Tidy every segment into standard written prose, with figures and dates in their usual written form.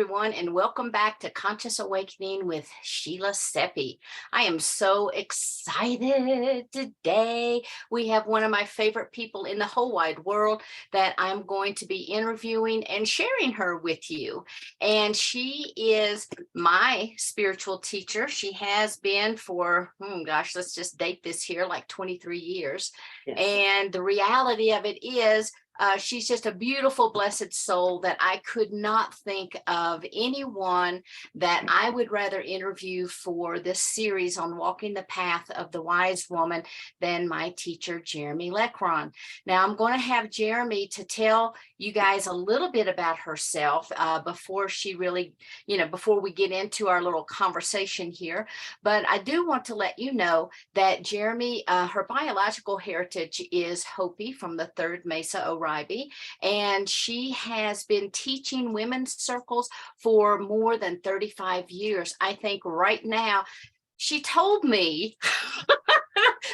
everyone, and welcome back to Conscious Awakening with Sheila Seppi. I am so excited today. We have one of my favorite people in the whole wide world that I'm going to be interviewing and sharing her with you. And she is my spiritual teacher. She has been for, let's just date this here, like 23 years. Yes. And the reality of it is, she's just a beautiful, blessed soul that I could not think of anyone that I would rather interview for this series on Walking the Path of the Wise Woman than my teacher, Jeremy Lecron. Now, I'm going to have Jeremy to tell you guys a little bit about herself before she really, before we get into our little conversation here. But I do want to let you know that Jeremy, her biological heritage is Hopi from the Third Mesa Oribe, and she has been teaching women's circles for more than 35 years. I think right now, she told me,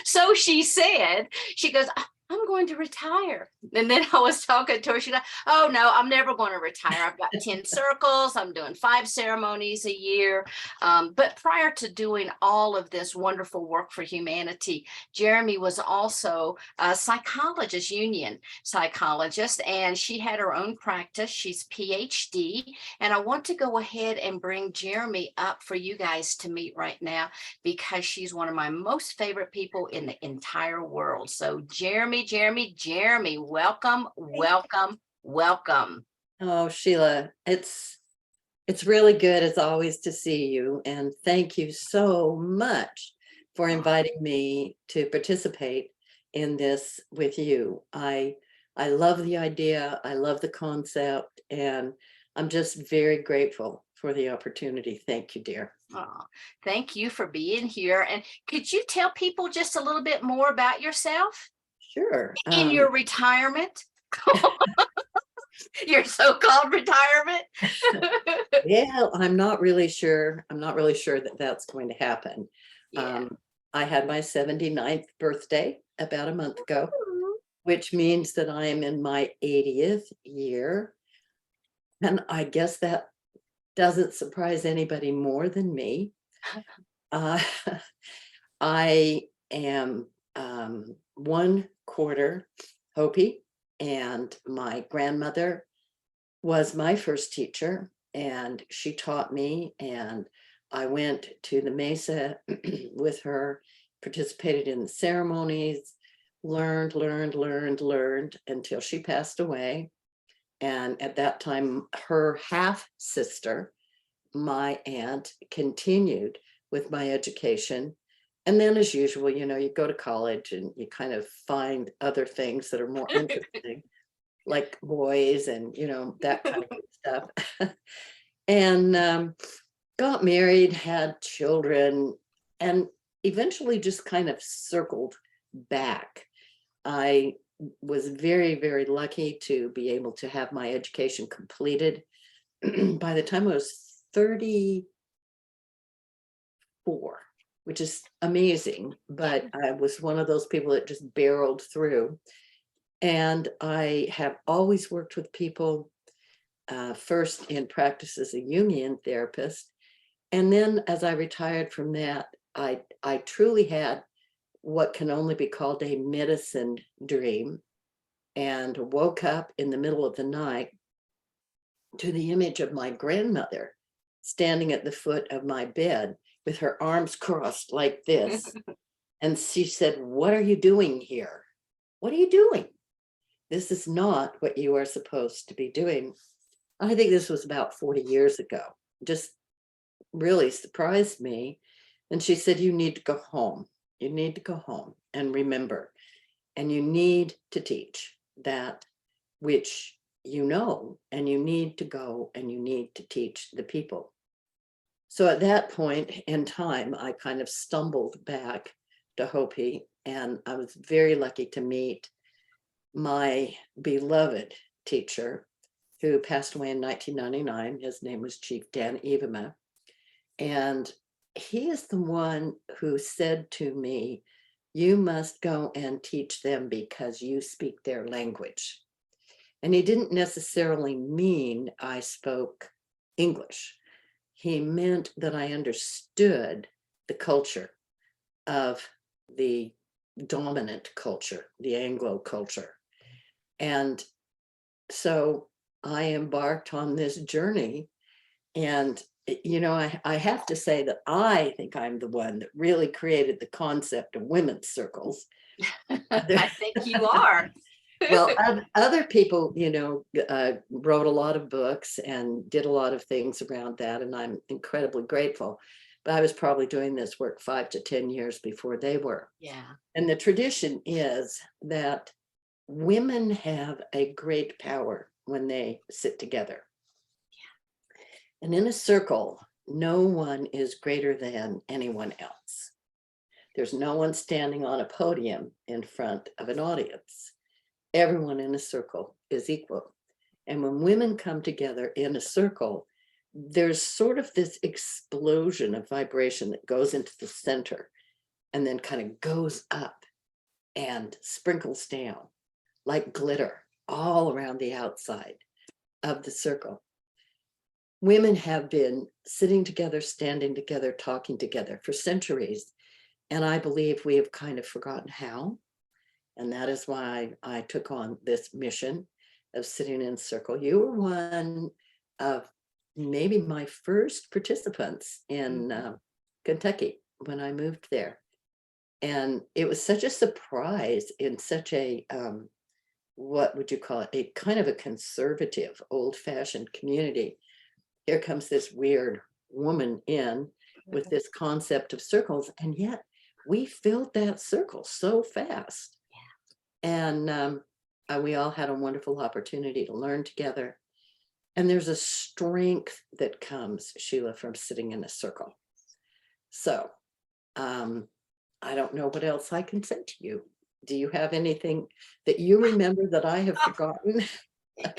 so she said, she goes, I'm going to retire. And then I was talking to her. She goes, oh, no, I'm never going to retire. I've got 10 circles. I'm doing 5 ceremonies a year. But prior to doing all of this wonderful work for humanity, Jeremy was also a psychologist, union psychologist, and she had her own practice. She's PhD. And I want to go ahead and bring Jeremy up for you guys to meet right now because she's one of my most favorite people in the entire world. So Jeremy, welcome. Oh, Sheila, it's really good as always to see you, and thank you so much for inviting me to participate in this with you. I love the idea, I love the concept, and I'm just very grateful for the opportunity. Thank you, dear. Oh, thank you for being here. And could you tell people just a little bit more about yourself? Sure. In your retirement, your so-called retirement. Yeah, I'm not really sure that that's going to happen. Yeah. I had my 79th birthday about a month ago, which means that I am in my 80th year. And I guess that doesn't surprise anybody more than me. I am 1/4 Hopi, and my grandmother was my first teacher, and she taught me, and I went to the Mesa with her, participated in the ceremonies, learned until she passed away. And at that time, her half sister, my aunt, continued with my education. And then, as usual, you go to college and you kind of find other things that are more interesting, like boys and, that kind of stuff. And got married, had children, and eventually just kind of circled back. I was very, very lucky to be able to have my education completed. By the time I was 34, which is amazing, but I was one of those people that just barreled through. And I have always worked with people, first in practice as a Jungian therapist. And then as I retired from that, I truly had what can only be called a medicine dream, and woke up in the middle of the night to the image of my grandmother standing at the foot of my bed with her arms crossed like this. And she said, "What are you doing here? What are you doing? This is not what you are supposed to be doing." I think this was about 40 years ago. Just really surprised me. And she said, "You need to go home. You need to go home and remember, and you need to teach that which you know, and you need to go and you need to teach the people." So at that point in time, I kind of stumbled back to Hopi, and I was very lucky to meet my beloved teacher who passed away in 1999. His name was Chief Dan Evema. And he is the one who said to me, "You must go and teach them because you speak their language." And he didn't necessarily mean I spoke English. He meant that I understood the culture of the dominant culture, the Anglo culture. And so I embarked on this journey. And, I have to say that I think I'm the one that really created the concept of women's circles. Other- I think you are. well, other people, wrote a lot of books and did a lot of things around that. And I'm incredibly grateful. But I was probably doing this work 5 to 10 years before they were. Yeah. And the tradition is that women have a great power when they sit together. And in a circle, no one is greater than anyone else. There's no one standing on a podium in front of an audience. Everyone in a circle is equal. And when women come together in a circle, there's sort of this explosion of vibration that goes into the center and then kind of goes up and sprinkles down like glitter all around the outside of the circle. Women have been sitting together, standing together, talking together for centuries. And I believe we have kind of forgotten how. And that is why I took on this mission of sitting in a circle. You were one of maybe my first participants in Kentucky when I moved there. And it was such a surprise in such a, what would you call it? A kind of a conservative, old-fashioned community. Here comes this weird woman in with this concept of circles. And yet we filled that circle so fast. And we all had a wonderful opportunity to learn together. And there's a strength that comes, Sheila, from sitting in a circle. So I don't know what else I can say to you. Do you have anything that you remember that I have forgotten?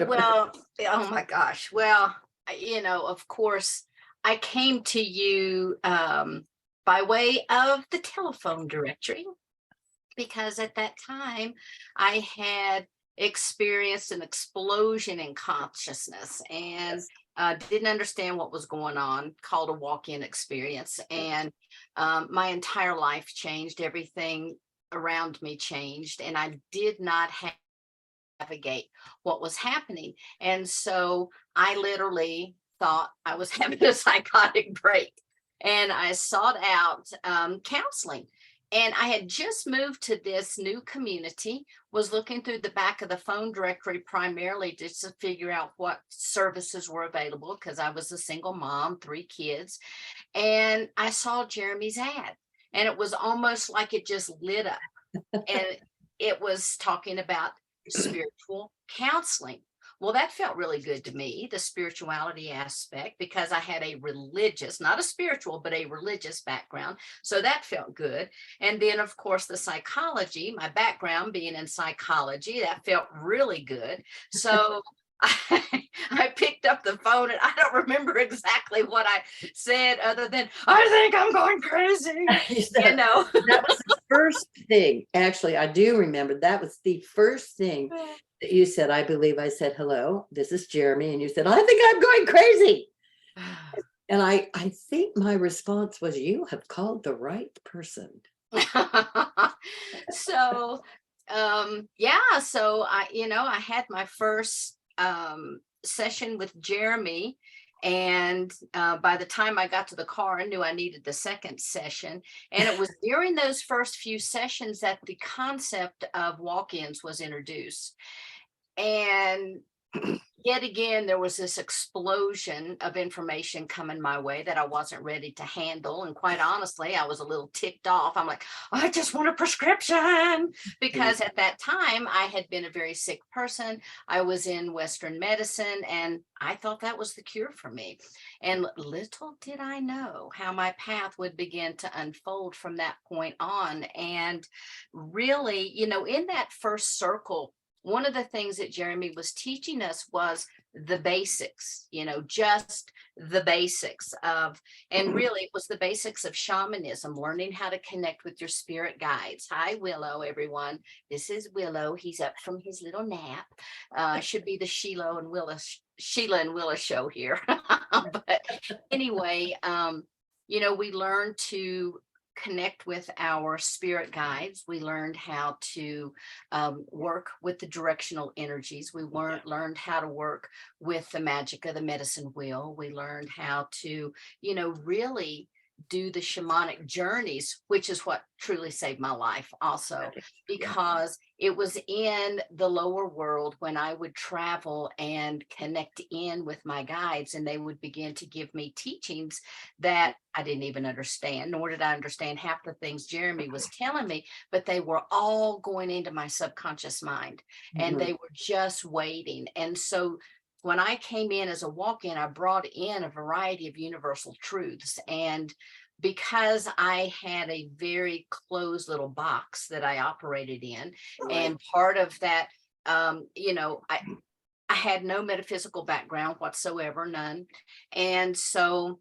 Well, oh my gosh. Well, of course, I came to you by way of the telephone directory, because at that time I had experienced an explosion in consciousness and didn't understand what was going on, called a walk-in experience. And my entire life changed, everything around me changed, and I did not navigate what was happening. And so I literally thought I was having a psychotic break. And I sought out counseling. And I had just moved to this new community, was looking through the back of the phone directory primarily just to figure out what services were available, because I was a single mom, 3 kids. And I saw Jeremy's ad, and it was almost like it just lit up. And it was talking about spiritual counseling. Well, that felt really good to me, the spirituality aspect, because I had a religious, not a spiritual, but a religious background. So that felt good. And then, of course, the psychology, my background being in psychology, that felt really good. So I picked up the phone, and I don't remember exactly what I said other than, I think I'm going crazy. That was the first thing. Actually, I do remember that was the first thing that you said. I believe I said, hello, this is Jeremy. And you said, I think I'm going crazy. And I think my response was, you have called the right person. So, so I had my first session with Jeremy. And by the time I got to the car, I knew I needed the second session. And it was during those first few sessions that the concept of walk-ins was introduced. And yet again, there was this explosion of information coming my way that I wasn't ready to handle. And quite honestly, I was a little ticked off. I'm like, I just want a prescription, because at that time I had been a very sick person. I was in Western medicine, and I thought that was the cure for me. And little did I know how my path would begin to unfold from that point on. And really, in that first circle, one of the things that Jeremy was teaching us was the basics, just the basics of, and really it was the basics of shamanism, learning how to connect with your spirit guides. Hi, Willow, everyone. This is Willow. He's up from his little nap. Should be the Sheila and Willa show here. But anyway, we learned to connect with our spirit guides. We learned how to work with the directional energies. We learned how to work with the magic of the medicine wheel. We learned how to, really do the shamanic journeys, which is what truly saved my life also, Yeah. because it was in the lower world when I would travel and connect in with my guides, and they would begin to give me teachings that I didn't even understand, nor did I understand half the things Jeremy was telling me, but they were all going into my subconscious mind, and Mhm. they were just waiting. And so when I came in as a walk-in, I brought in a variety of universal truths. And because I had a very closed little box that I operated in, Right. and part of that, I had no metaphysical background whatsoever, none. And so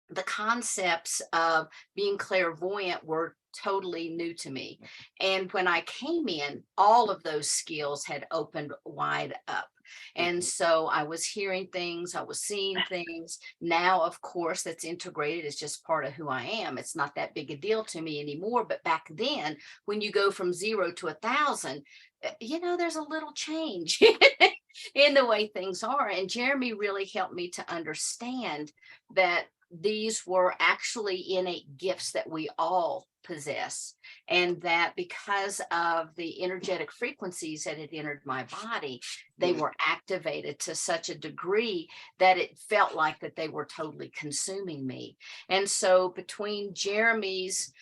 the concepts of being clairvoyant were totally new to me. And when I came in, all of those skills had opened wide up. And Mhm. so I was hearing things, I was seeing things. Now, of course, that's integrated. It's just part of who I am. It's not that big a deal to me anymore. But back then, when you go from 0 to 1,000, there's a little change in the way things are. And Jeremy really helped me to understand that these were actually innate gifts that we all possess, and that because of the energetic frequencies that had entered my body, they Mhm. were activated to such a degree that it felt like that they were totally consuming me. And so between Jeremy's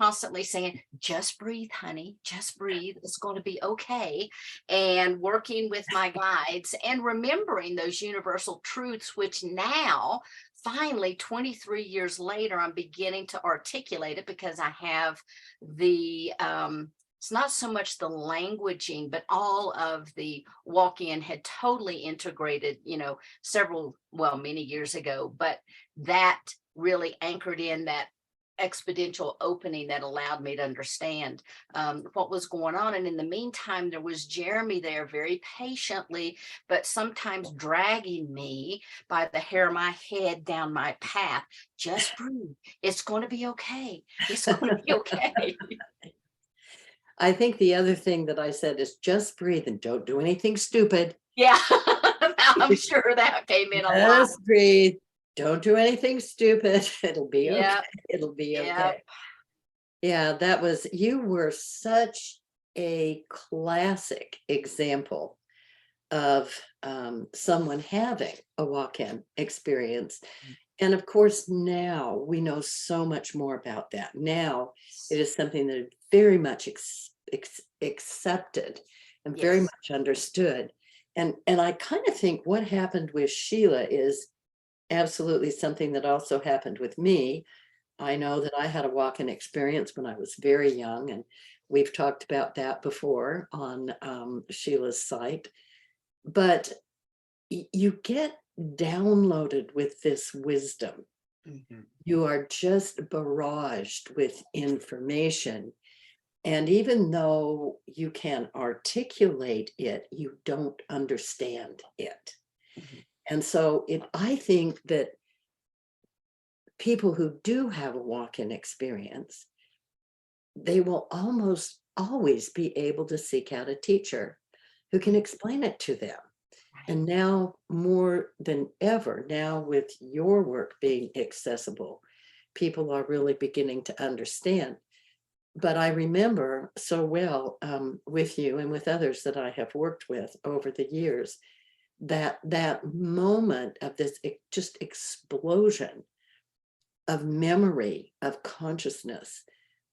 constantly saying, just breathe, honey, just breathe, it's going to be okay, and working with my guides and remembering those universal truths, which now finally 23 years later I'm beginning to articulate it, because I have the it's not so much the languaging, but all of the walk-in had totally integrated, many years ago, but that really anchored in that exponential opening that allowed me to understand what was going on. And in the meantime, there was Jeremy there very patiently, but sometimes dragging me by the hair of my head down my path. Just breathe. It's going to be okay. It's going to be okay. I think the other thing that I said is just breathe and don't do anything stupid. Yeah. I'm sure that came in a lot. Just breathe. Don't do anything stupid. It'll be okay. Yep. It'll be Yep. okay. Yeah, you were such a classic example of someone having a walk-in experience. And of course, now we know so much more about that. Now it is something that is very much accepted and very Yes. much understood. And I kind of think what happened with Sheila is absolutely something that also happened with me. I know that I had a walk-in experience when I was very young, and we've talked about that before on Sheila's site. But you get downloaded with this wisdom. Mhm. You are just barraged with information. And even though you can articulate it, you don't understand it. Mhm. And so I think that people who do have a walk-in experience, they will almost always be able to seek out a teacher who can Mhm. explain it to them. Right. And now more than ever, now with your work being accessible, people are really beginning to understand. But I remember so well with you and with others that I have worked with over the years, that moment of this just explosion of memory, of consciousness,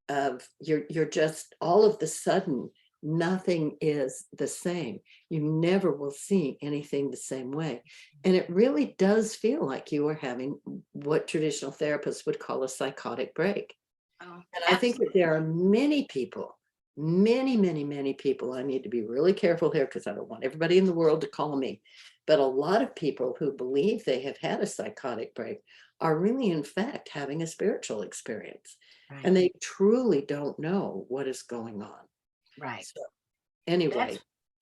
of you're just all of the sudden nothing is the same. You never will see anything the same way. And it really does feel like you are having what traditional therapists would call a psychotic break. Oh, And I think that there are absolutely. many people many, many, many people, I need to be really careful here because I don't want everybody in the world to call me, but a lot of people who believe they have had a psychotic break are really, in fact, having a spiritual experience. Right. And they truly don't know what is going on. Right. So That's anyway,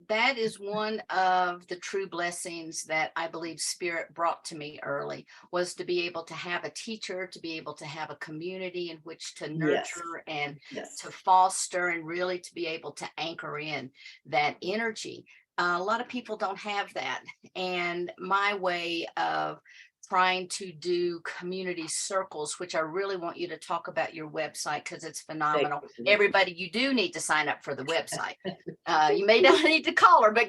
that is one of the true blessings that I believe spirit brought to me early, was to be able to have a teacher, to be able to have a community in which to yes, nurture and yes, to foster, and really to be able to anchor in that energy. A lot of people don't have that. And my way of trying to do community circles, which I really want you to talk about your website because it's thank phenomenal. you. Everybody, you do need to sign up for the website. You may not need to call her, but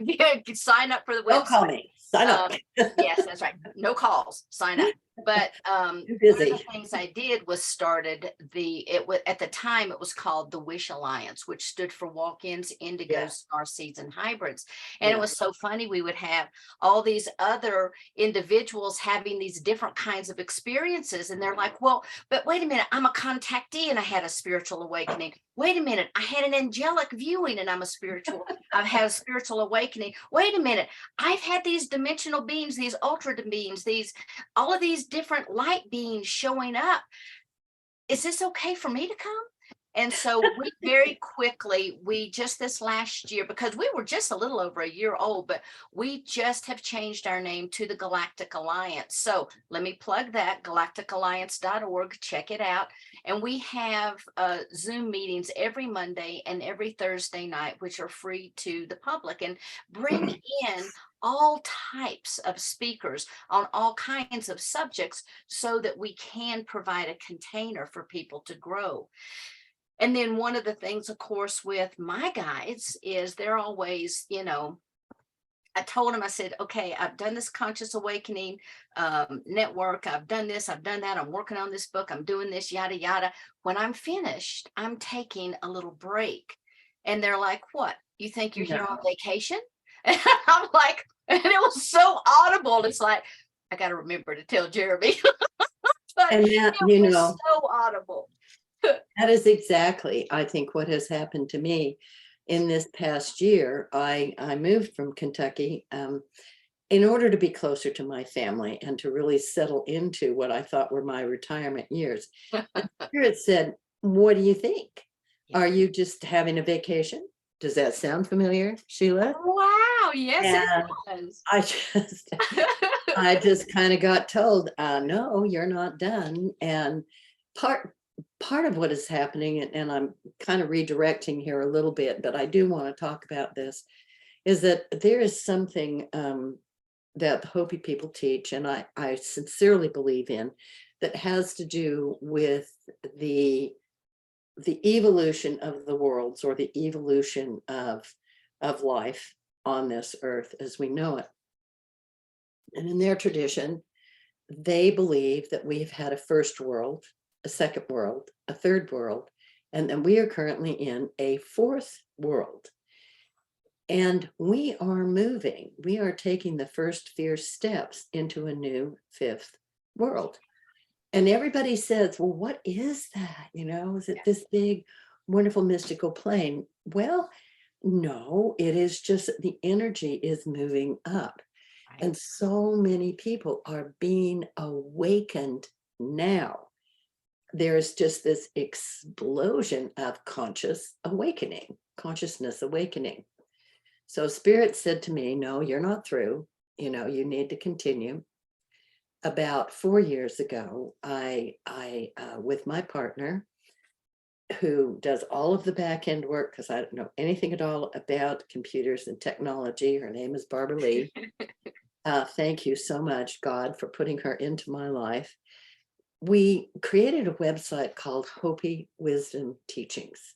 sign up for the Don't call website. me, sign up. Yes, that's right. No calls, sign up. But Too one of the busy. things I did was started it was at the time it was called the Wish Alliance, which stood for walk-ins, Yeah, indigos, starseeds, and hybrids. And it yeah, was so funny. We would have all these other individuals having these different kinds of experiences, and they're like, "Well, but wait a minute, I'm a contactee and I had a spiritual awakening. Wait a minute, I had an angelic viewing and I've had a spiritual awakening. Wait a minute, I've had these dimensional beings, these ultra beings, these all of these different light beings showing up. Is this okay for me to come?" And so we very quickly, we just this last year, because we were just a little over a year old, but we just have changed our name to the Galactic Alliance. So let me plug that, galacticalliance.org, check it out. And we have Zoom meetings every Monday and every Thursday night, which are free to the public, and bring in all types of speakers on all kinds of subjects so that we can provide a container for people to grow. And then one of the things, of course, with my guides is they're always, I told them, I said, okay, I've done this conscious awakening network. I've done this, I've done that. I'm working on this book. I'm doing this, yada, yada. When I'm finished, I'm taking a little break. And they're like, what? You think you're here on no. vacation? And I'm like, and it was so audible. It's like, I got to remember to tell Jeremy, but And that, it was so audible. that is exactly, I think, what has happened to me in this past year. I moved from Kentucky in order to be closer to my family and to really settle into what I thought were my retirement years. And Spirit said, what do you think? Yeah. Are you just having a vacation? Does that sound familiar, Sheila? Wow. Yes, it And does. I just I just kind of got told, no, you're not done. And part part of what is happening, and I'm kind of redirecting here a little bit, but I do want to talk about this, is that there is something that the Hopi people teach, and I sincerely believe in, that has to do with the the evolution of the worlds, or the evolution of life on this earth as we know it. And in their tradition, they believe that we've had a first world, a second world, a third world, and then we are currently in a fourth world. And we are moving, we are taking the first fierce steps into a new fifth world. And everybody says, well, what is that? Is it this big, wonderful, mystical plane? Well, no, it is just that the energy is moving up. Right. And so many people are being awakened now. There's just this explosion of conscious awakening, consciousness awakening. So Spirit said to me, no, you're not through. You need to continue. About 4 years ago, I with my partner, who does all of the back end work, because I don't know anything at all about computers and technology. Her name is Barbara Lee. Thank you so much, God, for putting her into my life. We created a website called Hopi Wisdom Teachings.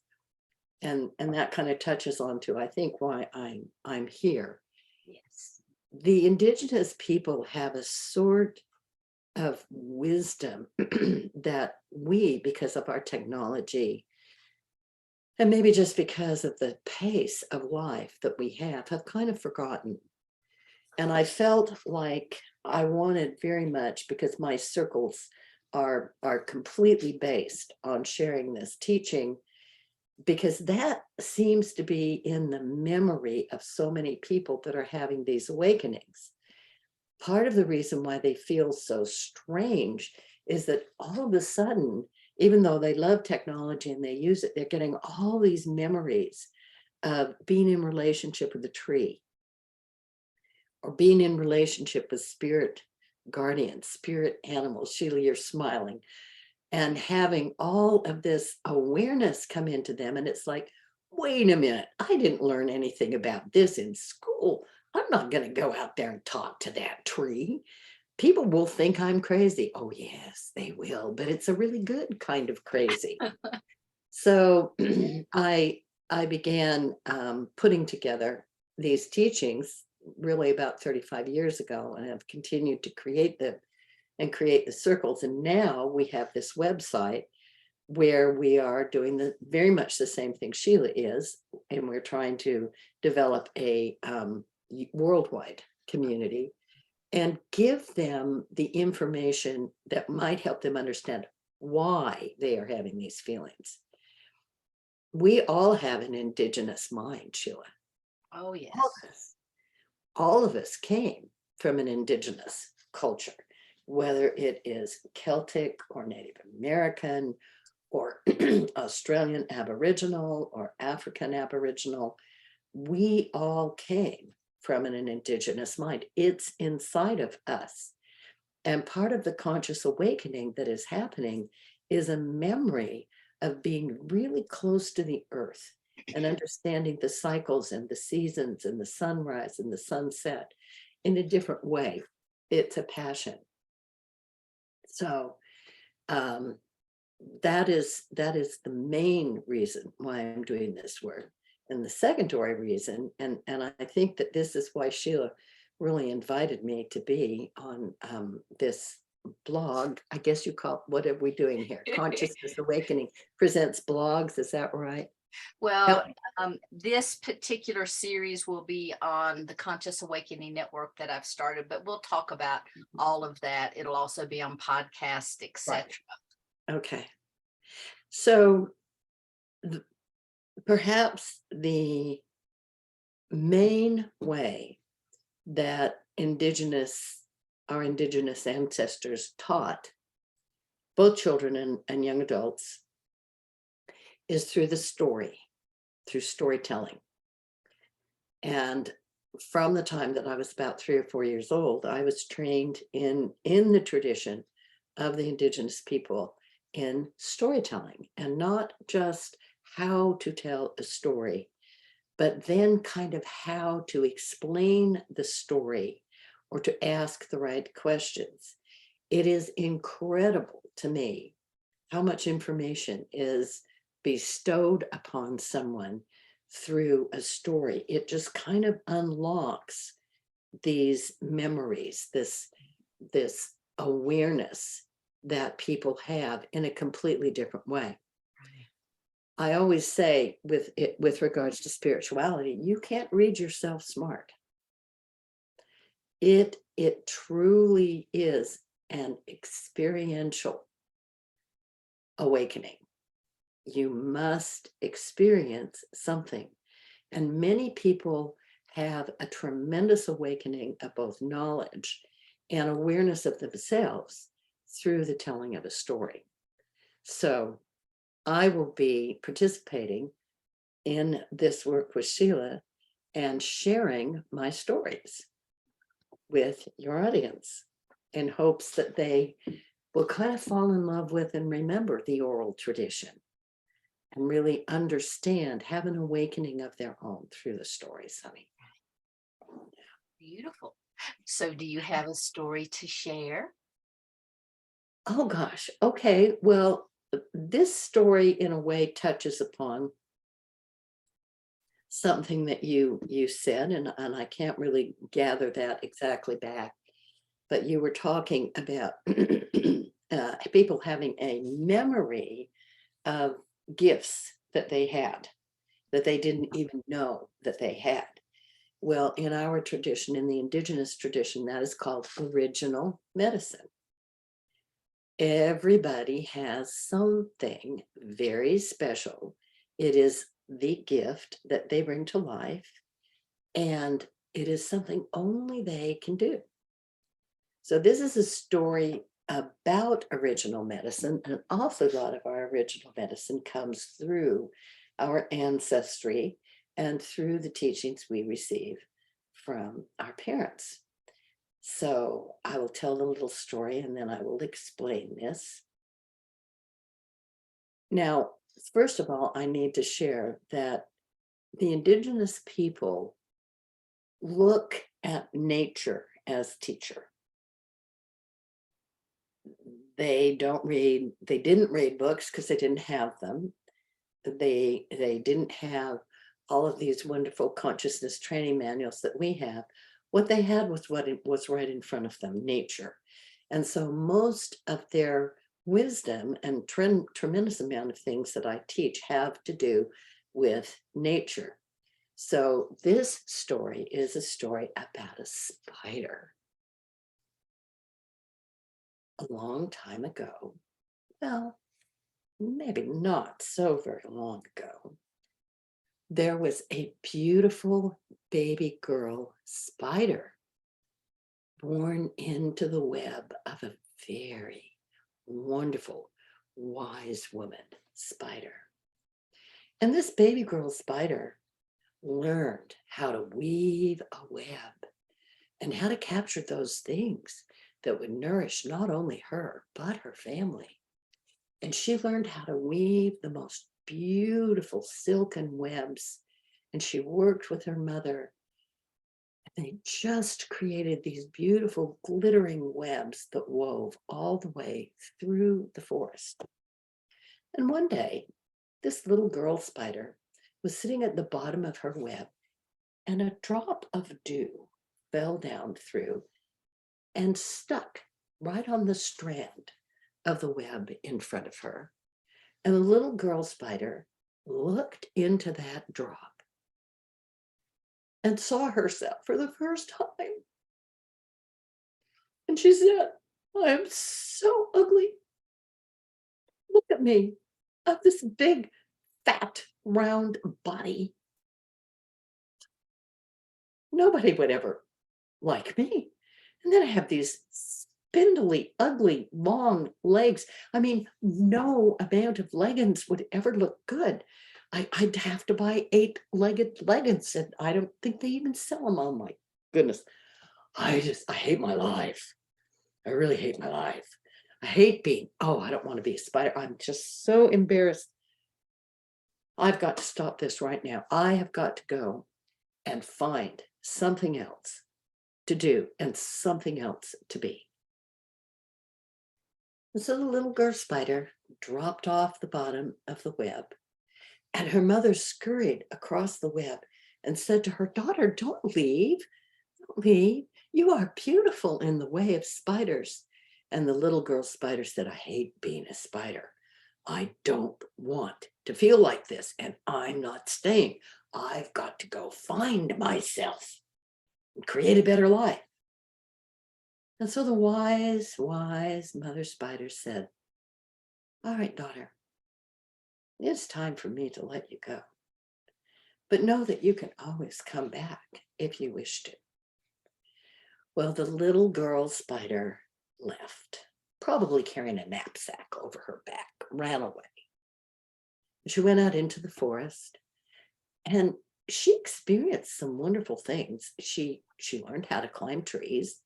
And that kind of touches on to, I think, why I'm here. Yes. The indigenous people have a sort of wisdom that we, because of our technology, and maybe just because of the pace of life that we have kind of forgotten. And I felt like I wanted very much, because my circles are completely based on sharing this teaching, because that seems to be in the memory of so many people that are having these awakenings. Part of the reason why they feel so strange is that all of a sudden, even though they love technology and they use it, they're getting all these memories of being in relationship with a tree, or being in relationship with spirit guardians, spirit animals. Sheila, you're smiling. And having all of this awareness come into them. And it's like, wait a minute, I didn't learn anything about this in school. I'm not going to go out there and talk to that tree. People will think I'm crazy. Oh, yes, they will. But it's a really good kind of crazy. So I began putting together these teachings really about 35 years ago, and have continued to create them and create the circles. And now we have this website where we are doing the very much the same thing Sheila is, and we're trying to develop a worldwide community and give them the information that might help them understand why they are having these feelings. We all have an indigenous mind, Sheila. Oh, yes. All of us came from an indigenous culture, whether it is Celtic or Native American or Australian Aboriginal or African Aboriginal. We all came from an indigenous mind. It's inside of us. And part of the conscious awakening that is happening is a memory of being really close to the earth and understanding the cycles and the seasons and the sunrise and the sunset in a different way. It's a passion. So that is the main reason why I'm doing this work. And the secondary reason, and I think that this is why Sheila really invited me to be on this blog. I guess you call, what are we doing here? Consciousness Awakening presents blogs. Is that right? Well, this particular series will be on the Conscious Awakening Network that I've started, but we'll talk about all of that. It'll also be on podcast, etc. Right. Okay. So perhaps the main way that our indigenous ancestors taught both children and young adults is through through storytelling. And from the time that I was about 3 or 4 years old, I was trained in the tradition of the indigenous people in storytelling, and not just how to tell a story, but then kind of how to explain the story or to ask the right questions. It is incredible to me how much information is bestowed upon someone through a story. It just kind of unlocks these memories, this awareness that people have in a completely different way. I always say with regards to spirituality, you can't read yourself smart. It truly is an experiential awakening. You must experience something. And many people have a tremendous awakening of both knowledge and awareness of themselves through the telling of a story. So I will be participating in this work with Sheila and sharing my stories with your audience in hopes that they will kind of fall in love with and remember the oral tradition and really understand, have an awakening of their own through the stories, honey. Beautiful. So do you have a story to share? Oh gosh. Okay. Well, this story in a way touches upon something that you said, and I can't really gather that exactly back, but you were talking about people having a memory of gifts that they had that they didn't even know that they had. Well, in our tradition, in the indigenous tradition, that is called original medicine. Everybody has something very special It is the gift that they bring to life, and it is something only they can do. So this is a story about original medicine, and an awful lot of our original medicine comes through our ancestry and through the teachings we receive from our parents. So I will tell a little story and then I will explain this. Now, first of all, I need to share that the indigenous people look at nature as teacher. They didn't read books because they didn't have them. They didn't have all of these wonderful consciousness training manuals that we have. What they had was what it was right in front of them, nature. And so most of their wisdom and tremendous amount of things that I teach have to do with nature. So this story is a story about a spider. A long time ago, well, maybe not so very long ago, there was a beautiful baby girl spider born into the web of a very wonderful, wise woman spider. And this baby girl spider learned how to weave a web and how to capture those things that would nourish not only her, but her family. And she learned how to weave the most beautiful silken webs. And she worked with her mother. And they just created these beautiful glittering webs that wove all the way through the forest. And one day, this little girl spider was sitting at the bottom of her web, and a drop of dew fell down through and stuck right on the strand of the web in front of her. And the little girl spider looked into that drop and saw herself for the first time. And she said, I am so ugly. Look at me. I have this big, fat, round body. Nobody would ever like me. And then I have these spindly, ugly, long legs. I mean, no amount of leggings would ever look good. I'd have to buy 8-legged leggings, and I don't think they even sell them. Oh my goodness. I hate my life. I really hate my life. I hate being, I don't want to be a spider. I'm just so embarrassed. I've got to stop this right now. I have got to go and find something else to do and something else to be. And so the little girl spider dropped off the bottom of the web, and her mother scurried across the web and said to her daughter, don't leave, don't leave. You are beautiful in the way of spiders. And the little girl spider said, I hate being a spider. I don't want to feel like this, and I'm not staying. I've got to go find myself and create a better life. And so the wise, wise mother spider said, all right, daughter, it's time for me to let you go. But know that you can always come back if you wish to. Well, the little girl spider left, probably carrying a knapsack over her back, ran away. She went out into the forest, and she experienced some wonderful things. She learned how to climb trees,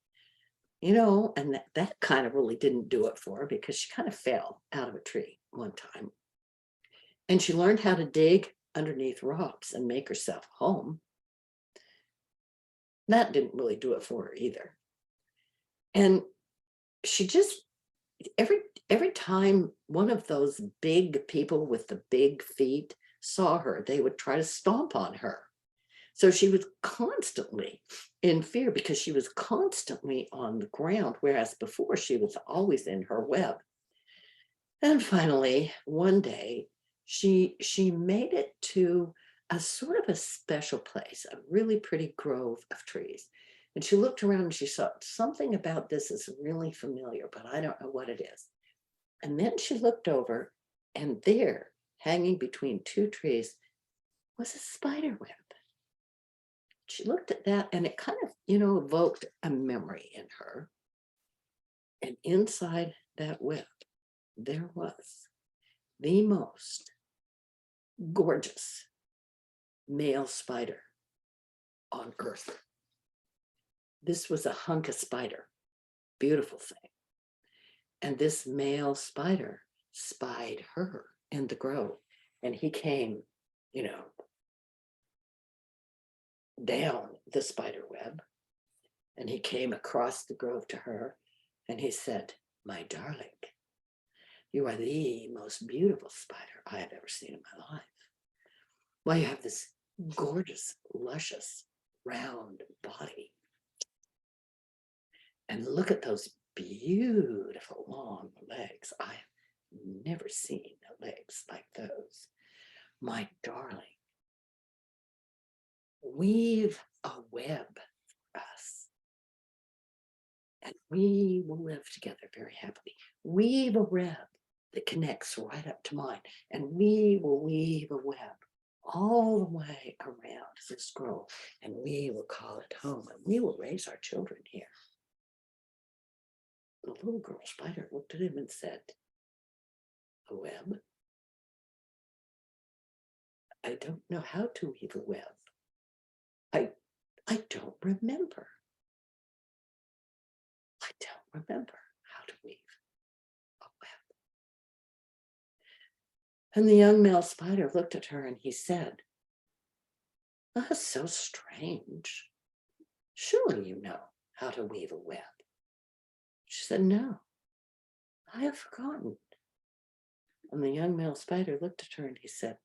and that kind of really didn't do it for her because she kind of fell out of a tree one time. And she learned how to dig underneath rocks and make herself a home. That didn't really do it for her either. And she just, every time one of those big people with the big feet saw her, they would try to stomp on her. So she was constantly in fear because she was constantly on the ground, whereas before she was always in her web. And finally, one day, she made it to a sort of a special place, a really pretty grove of trees. And she looked around and she saw something about this is really familiar, but I don't know what it is. And then she looked over, and there hanging between two trees was a spider web. She looked at that and it kind of, evoked a memory in her. And inside that web, there was the most gorgeous male spider on earth. This was a hunk of spider, beautiful thing. And this male spider spied her in the grove. And he came, down the spider web. And he came across the grove to her. And he said, "My darling, you are the most beautiful spider I have ever seen in my life. Well, you have this gorgeous, luscious, round body. And look at those beautiful long legs. I have never seen legs like those. My darling, weave a web for us, and we will live together very happily. Weave a web that connects right up to mine, and we will weave a web all the way around this grove, and we will call it home, and we will raise our children here." The little girl spider looked at him and said, "A web? I don't know how to weave a web. I don't remember. I don't remember how to weave a web." And the young male spider looked at her and he said, "That's so strange. Surely you know how to weave a web." She said, "No, I have forgotten." And the young male spider looked at her and he said,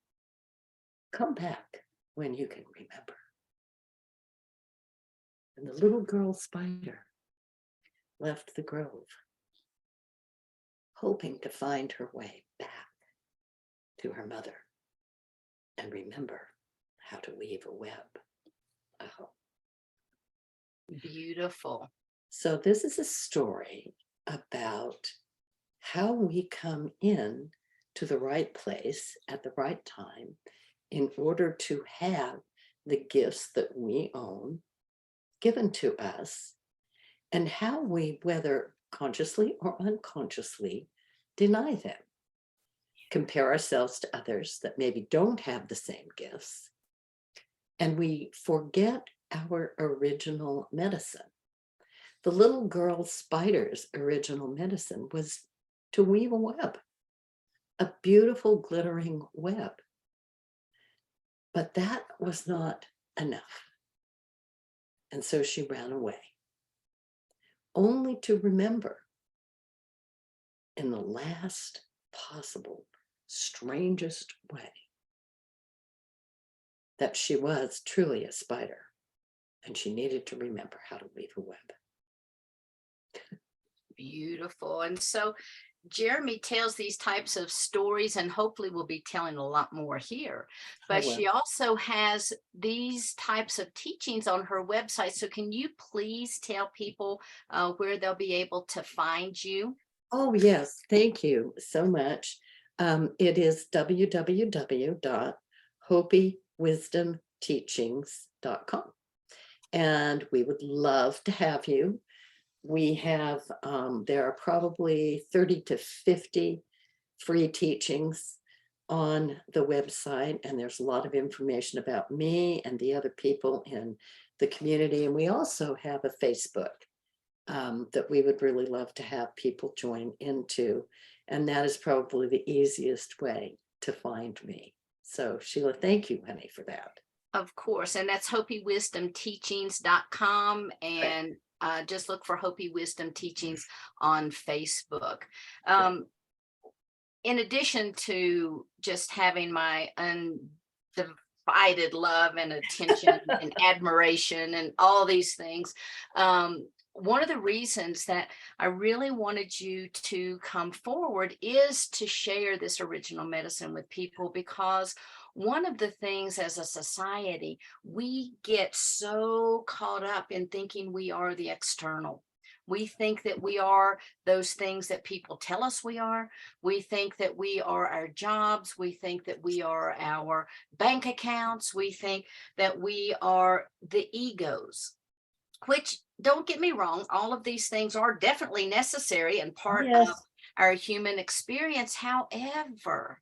"Come back when you can remember." And the little girl spider left the grove, hoping to find her way back to her mother and remember how to weave a web. Oh. Beautiful. So this is a story about how we come in to the right place at the right time in order to have the gifts that we own given to us, and how we, whether consciously or unconsciously, deny them, compare ourselves to others that maybe don't have the same gifts, and we forget our original medicine. The little girl spider's original medicine was to weave a web, a beautiful glittering web. But that was not enough. And so she ran away, only to remember in the last possible, strangest way that she was truly a spider, and she needed to remember how to weave a web. Beautiful. And so Jeremy tells these types of stories, and hopefully we'll be telling a lot more here. Oh, But well. she also has these types of teachings on her website. So can you please tell people where they'll be able to find you? Oh, yes. Thank you so much. It is www.hopiwisdomteachings.com. And we would love to have you. We have, there are probably 30 to 50 free teachings on the website, and there's a lot of information about me and the other people in the community. And we also have a Facebook that we would really love to have people join into. And that is probably the easiest way to find me. So Sheila, thank you, honey, for that. Of course. And that's hopiwisdomteachings.com. And just look for Hopi Wisdom Teachings on Facebook. In addition to just having my undivided love and attention and admiration and all these things, one of the reasons that I really wanted you to come forward is to share this original medicine with people, because one of the things as a society, we get so caught up in thinking we are the external. We think that we are those things that people tell us we are. We think that we are our jobs. We think that we are our bank accounts. We think that we are the egos, which, don't get me wrong, all of these things are definitely necessary and part of Yes. our human experience. However,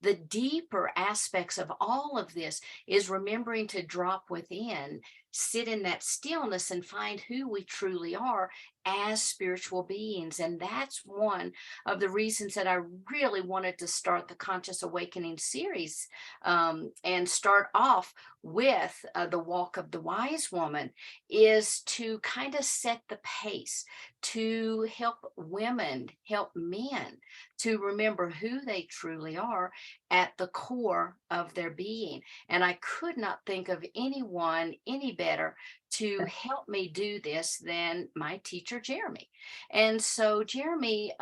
the deeper aspects of all of this is remembering to drop within, sit in that stillness, and find who we truly are as spiritual beings. And that's one of the reasons that I really wanted to start the Conscious Awakening series, and start off with the Walk of the Wise Woman, is to kind of set the pace, to help women, help men to remember who they truly are at the core of their being. And I could not think of anyone any better to help me do this than my teacher, Jeremy. And so, Jeremy,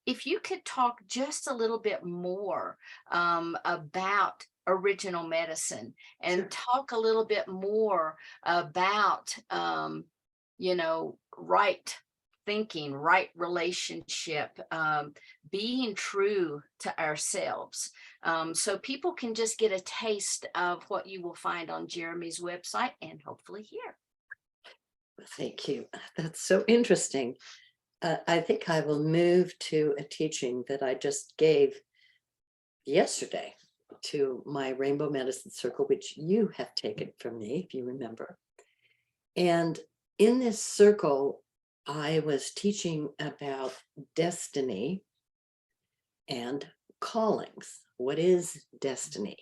if you could talk just a little bit more about original medicine, and Sure. talk a little bit more about, right thinking, right relationship, being true to ourselves, so people can just get a taste of what you will find on Jeremy's website and hopefully here. Thank you. That's so interesting. I think I will move to a teaching that I just gave yesterday to my Rainbow Medicine Circle, which you have taken from me, if you remember. And in this circle, I was teaching about destiny and callings. What is destiny?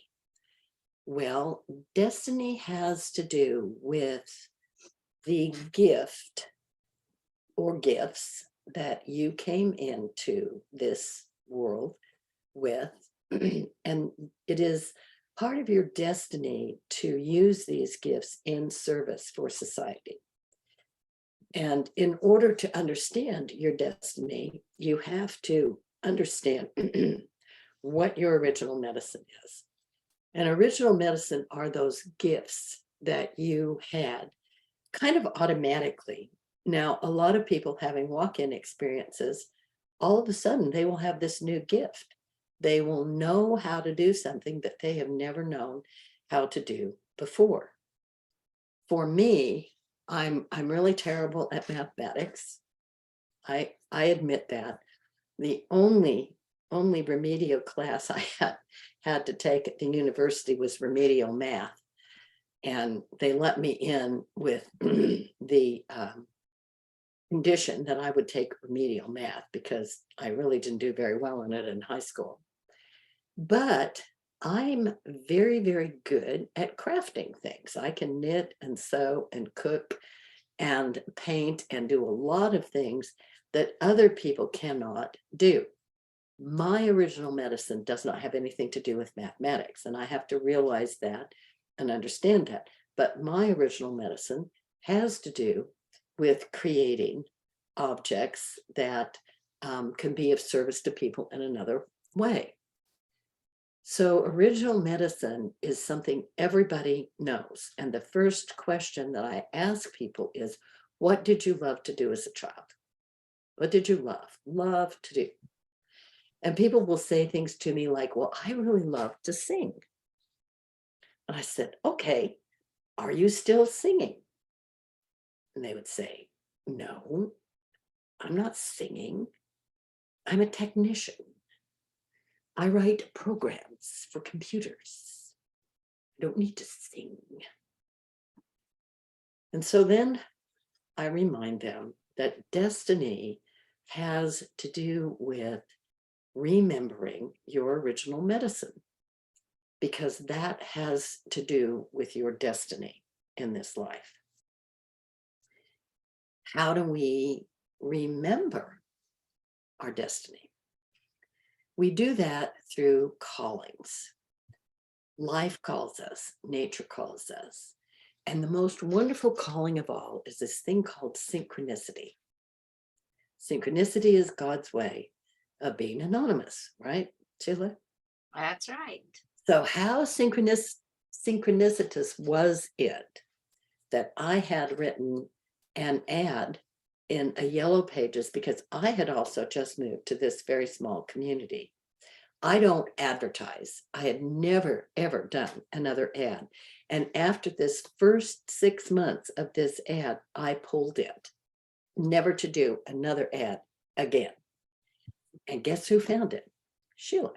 Well, destiny has to do with the gift or gifts that you came into this world with. And it is part of your destiny to use these gifts in service for society. And in order to understand your destiny, you have to understand what your original medicine is. And original medicine are those gifts that you had kind of automatically. Now, a lot of people having walk-in experiences, all of a sudden they will have this new gift. They will know how to do something that they have never known how to do before. For me, I'm really terrible at mathematics. I admit that. The only remedial class I had to take at the university was remedial math. And they let me in with the condition that I would take remedial math because I really didn't do very well in it in high school. But I'm very, very good at crafting things. I can knit and sew and cook and paint and do a lot of things that other people cannot do. My original medicine does not have anything to do with mathematics, and I have to realize that and understand that. But my original medicine has to do with creating objects that can be of service to people in another way. So original medicine is something everybody knows. And the first question that I ask people is, what did you love to do as a child? What did you love to do? And people will say things to me like, well, I really love to sing. And I said, okay, are you still singing? And they would say, no, I'm not singing. I'm a technician. I write programs for computers. I don't need to sing. And so then I remind them that destiny has to do with remembering your original medicine, because that has to do with your destiny in this life. How do we remember our destiny? We do that through callings. Life calls us, nature calls us. And the most wonderful calling of all is this thing called synchronicity. Synchronicity is God's way of being anonymous, right, Sheila? That's right. So how synchronicitous was it that I had written an ad in a yellow pages because I had also just moved to this very small community. I don't advertise. I had never, ever done another ad. And after this first 6 months of this ad, I pulled it, never to do another ad again. And guess who found it? Sheila.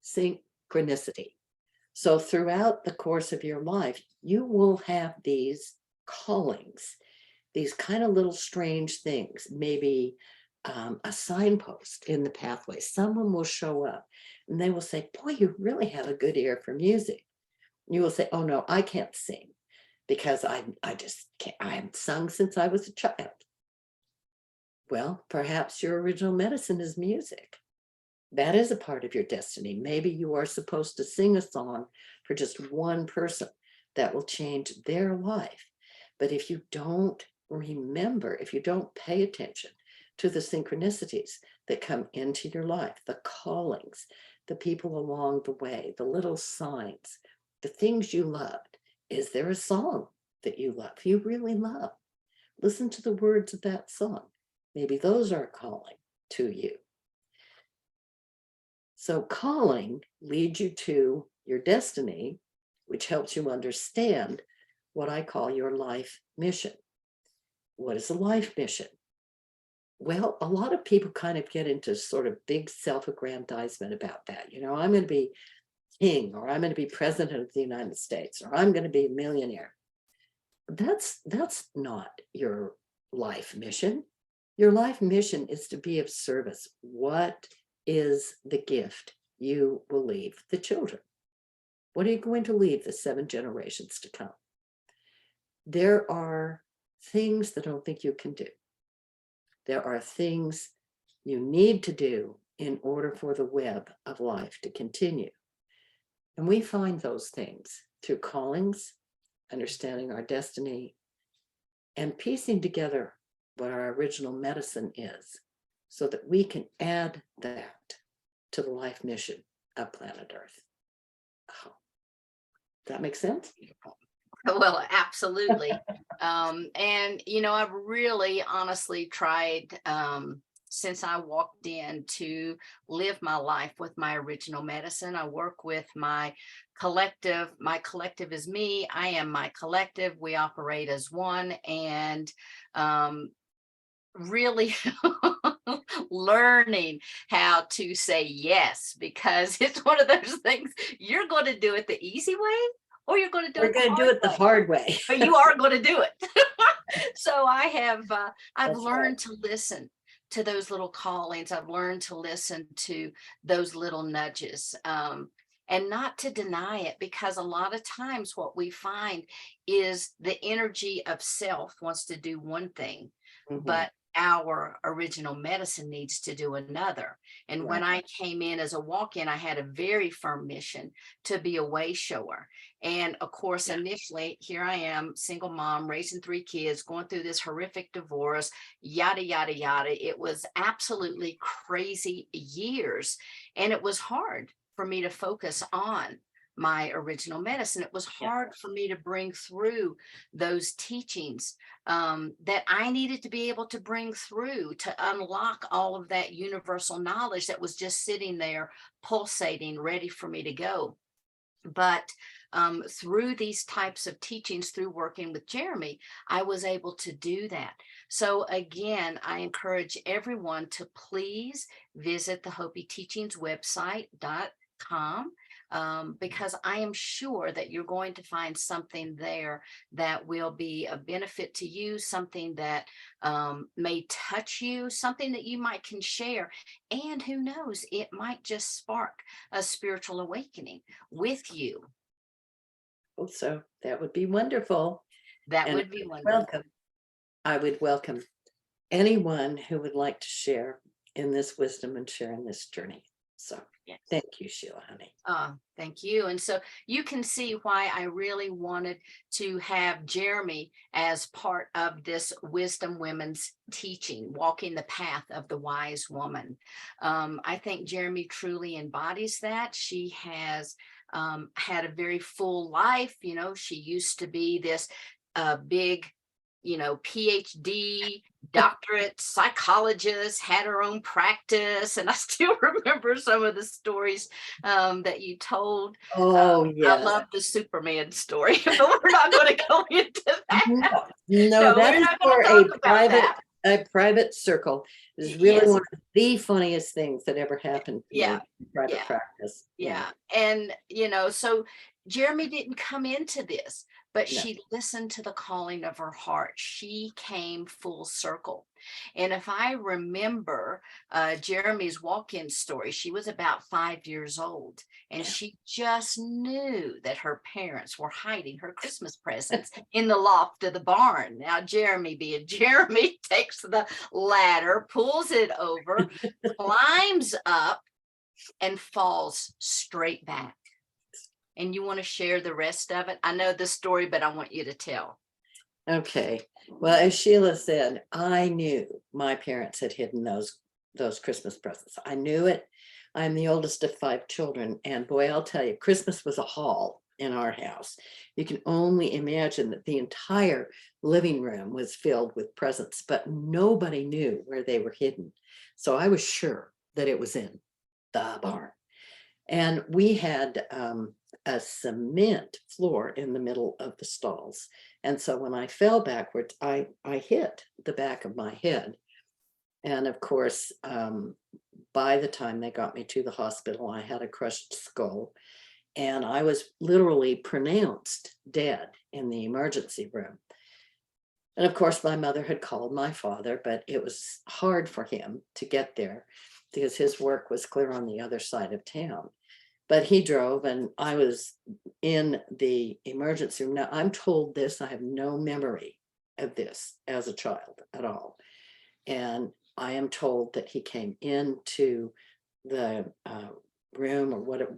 Synchronicity. So throughout the course of your life, you will have these callings, these kind of little strange things, maybe a signpost in the pathway. Someone will show up and they will say, boy, you really have a good ear for music. You will say, oh no, I can't sing because I just can't. I haven't sung since I was a child. Well, perhaps your original medicine is music. That is a part of your destiny. Maybe you are supposed to sing a song for just one person that will change their life. But if you don't remember, if you don't pay attention to the synchronicities that come into your life, the callings, the people along the way, the little signs, the things you loved, is there a song that you love, you really love? Listen to the words of that song. Maybe those are calling to you. So calling leads you to your destiny, which helps you understand what I call your life mission. What is a life mission? Well, a lot of people kind of get into sort of big self-aggrandizement about that. You know, I'm going to be king, or I'm going to be president of the United States, or I'm going to be a millionaire. That's not your life mission. Your life mission is to be of service. What is the gift you will leave the children? What are you going to leave the 7 generations to come? There are things that I don't think you can do. There are things you need to do in order for the web of life to continue. And we find those things through callings, understanding our destiny, and piecing together what our original medicine is, so that we can add that to the life mission of planet Earth. Oh, that makes sense? Well, absolutely. And I've really honestly tried since I walked in to live my life with my original medicine. I work with my collective. My collective is me. I am my collective. We operate as one. And really learning how to say yes, because it's one of those things, you're going to do it the easy way or you're going to do We're it the going to do hard it the way, hard way. but you are going to do it. So I've That's right. learned to listen to those little callings. I've learned to listen to those little nudges, and not to deny it, because a lot of times what we find is the energy of self wants to do one thing, Mhm. but our original medicine needs to do another. And when Right. I came in as a walk-in, I had a very firm mission to be a way shower. And of course, Yeah. initially, here I am, single mom, raising 3 kids, going through this horrific divorce, yada, yada, yada. It was absolutely crazy years. And it was hard for me to focus on my original medicine. It was Yeah. hard for me to bring through those teachings that I needed to be able to bring through to unlock all of that universal knowledge that was just sitting there, pulsating, ready for me to go. But through these types of teachings, through working with Jeremy, I was able to do that. So again, I encourage everyone to please visit the Hopi Teachings website.com, because I am sure that you're going to find something there that will be a benefit to you, something that may touch you, something that you might can share. And who knows, it might just spark a spiritual awakening with you. So that would be wonderful. That And would be wonderful. I would welcome anyone who would like to share in this wisdom and share in this journey. So Yes. thank you, Sheila, honey. Thank you. And so you can see why I really wanted to have Jeremy as part of this Wisdom Women's teaching, walking the path of the wise woman. I think Jeremy truly embodies that. She has had a very full life. She used to be this big PhD, doctorate psychologist, had her own practice. And I still remember some of the stories that you told. Oh, I yes. love the Superman story, but we're not going to go into that. No, no, No, that we're is not going for to talk about that. a private circle. It is really Yes. one of the funniest things that ever happened to Yeah. me in private Yeah. practice. Yeah, Yeah. And, so Jeremy didn't come into this, but no, she listened to the calling of her heart. She came full circle. And if I remember Jeremy's walk in story, she was about 5 years old and yeah. she just knew that her parents were hiding her Christmas presents in the loft of the barn. Now, Jeremy, being Jeremy, takes the ladder, pulls it over, climbs up and falls straight back. And you want to share the rest of it? I know the story, but I want you to tell. Okay. Well, as Sheila said, I knew my parents had hidden those Christmas presents. I knew it. I'm the oldest of 5 children, and boy, I'll tell you, Christmas was a haul in our house. You can only imagine that the entire living room was filled with presents, but nobody knew where they were hidden. So I was sure that it was in the barn. And we had a cement floor in the middle of the stalls. And so when I fell backwards, I hit the back of my head. And of course, by the time they got me to the hospital, I had a crushed skull. And I was literally pronounced dead in the emergency room. And of course, my mother had called my father, but it was hard for him to get there because his work was clear on the other side of town. But he drove and I was in the emergency room. Now, I'm told this, I have no memory of this as a child at all. And I am told that he came into the room or what,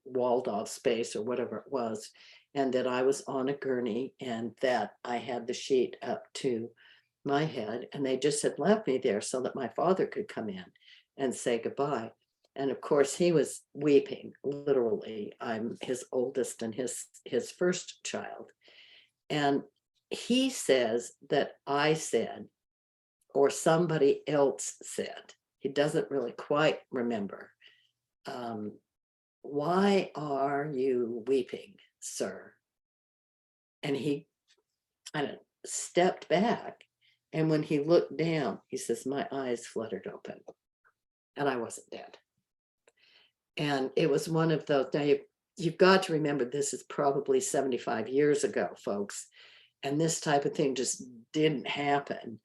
walled off space or whatever it was, and that I was on a gurney and that I had the sheet up to my head. And they just had left me there so that my father could come in and say goodbye. And of course, he was weeping, literally. I'm his oldest and his first child. And he says that I said, or somebody else said, he doesn't really quite remember, why are you weeping, sir? And he kind of stepped back. And when he looked down, he says, my eyes fluttered open and I wasn't dead. And it was one of those, now you've got to remember this is probably 75 years ago, folks. And this type of thing just didn't happen.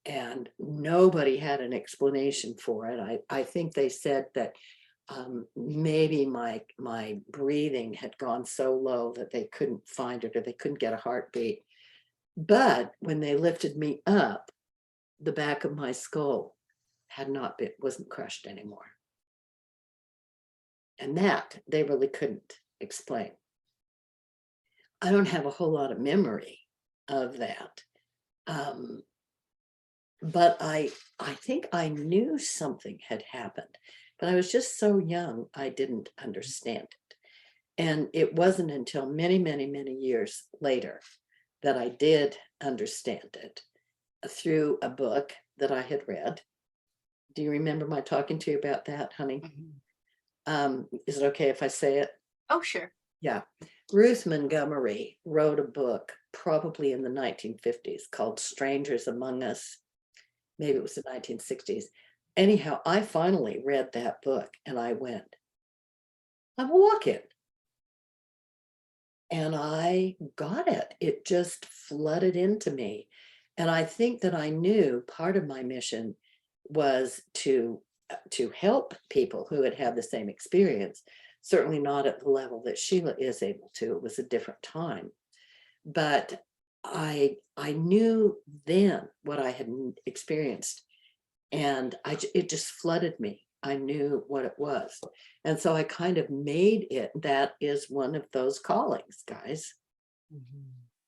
And nobody had an explanation for it. I think they said that maybe my breathing had gone so low that they couldn't find it or they couldn't get a heartbeat. But when they lifted me up, the back of my skull wasn't crushed anymore. And that they really couldn't explain. I don't have a whole lot of memory of that. But I think I knew something had happened, but I was just so young, I didn't understand it. And it wasn't until many, many, many years later that I did understand it through a book that I had read. Do you remember my talking to you about that, honey? Is it okay if I say it? Oh, sure. Yeah. Ruth Montgomery wrote a book probably in the 1950s called Strangers Among Us. Maybe it was the 1960s. Anyhow, I finally read that book and I went, I'm walking. And I got it. It just flooded into me. And I think that I knew part of my mission was to help people who had the same experience, certainly not at the level that Sheila is able to. It was a different time. But I knew then what I had experienced, and it just flooded me. I knew what it was. And so I kind of made it. That is one of those callings, guys.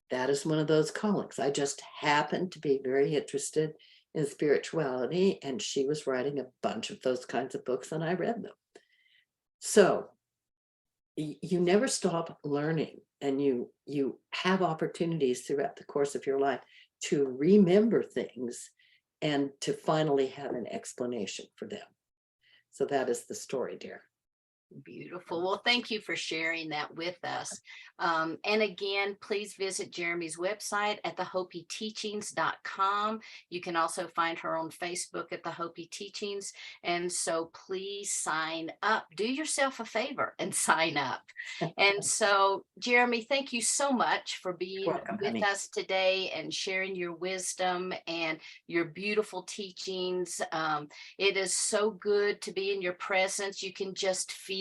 That is one of those callings. I just happened to be very interested in spirituality, and she was writing a bunch of those kinds of books, and I read them. So you never stop learning, and you have opportunities throughout the course of your life to remember things and to finally have an explanation for them. So that is the story, dear. Beautiful. Well, thank you for sharing that with us. And again, please visit Jeremy's website at thehopieteachings.com. You can also find her on Facebook at the Hopi Teachings. And so please sign up. Do yourself a favor and sign up. And so, Jeremy, thank you so much for being Welcome, with honey. us today and sharing your wisdom and your beautiful teachings. It is so good to be in your presence. You can just feel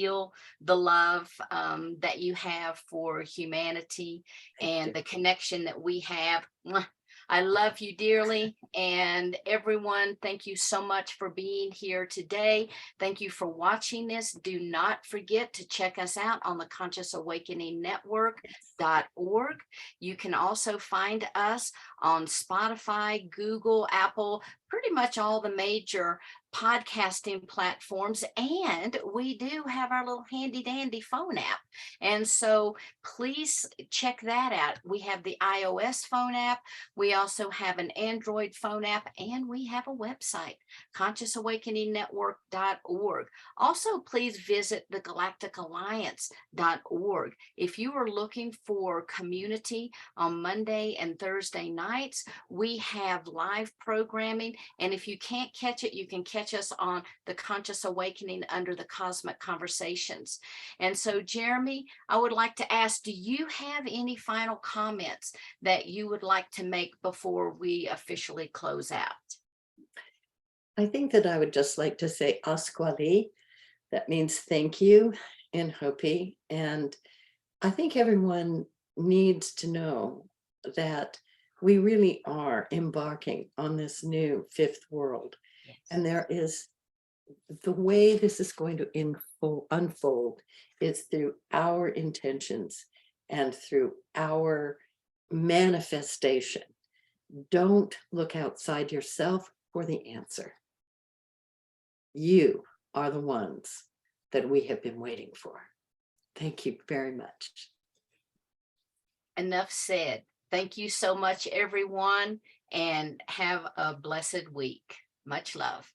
the love that you have for humanity and the connection that we have. Mwah. I love you dearly. And everyone, thank you so much for being here today. Thank you for watching this. Do not forget to check us out on the Conscious Awakening Network.org. You can also find us on Spotify, Google, Apple, pretty much all the major podcasting platforms. And we do have our little handy dandy phone app. And so please check that out. We have the iOS phone app. We also have an Android phone app, and we have a website, consciousawakeningnetwork.org. Also, please visit the galacticalliance.org. If you are looking for community on Monday and Thursday nights, we have live programming. And if you can't catch it, you can catch us on the Conscious Awakening under the Cosmic Conversations. And so, Jeremy, I would like to ask, do you have any final comments that you would like to make before we officially close out? I think that I would just like to say Asquali. That means thank you in Hopi. And I think everyone needs to know that we really are embarking on this new fifth world. Yes. And there is, the way this is going to unfold is through our intentions and through our manifestation. Don't look outside yourself for the answer. You are the ones that we have been waiting for. Thank you very much. Enough said. Thank you so much, everyone, and have a blessed week. Much love.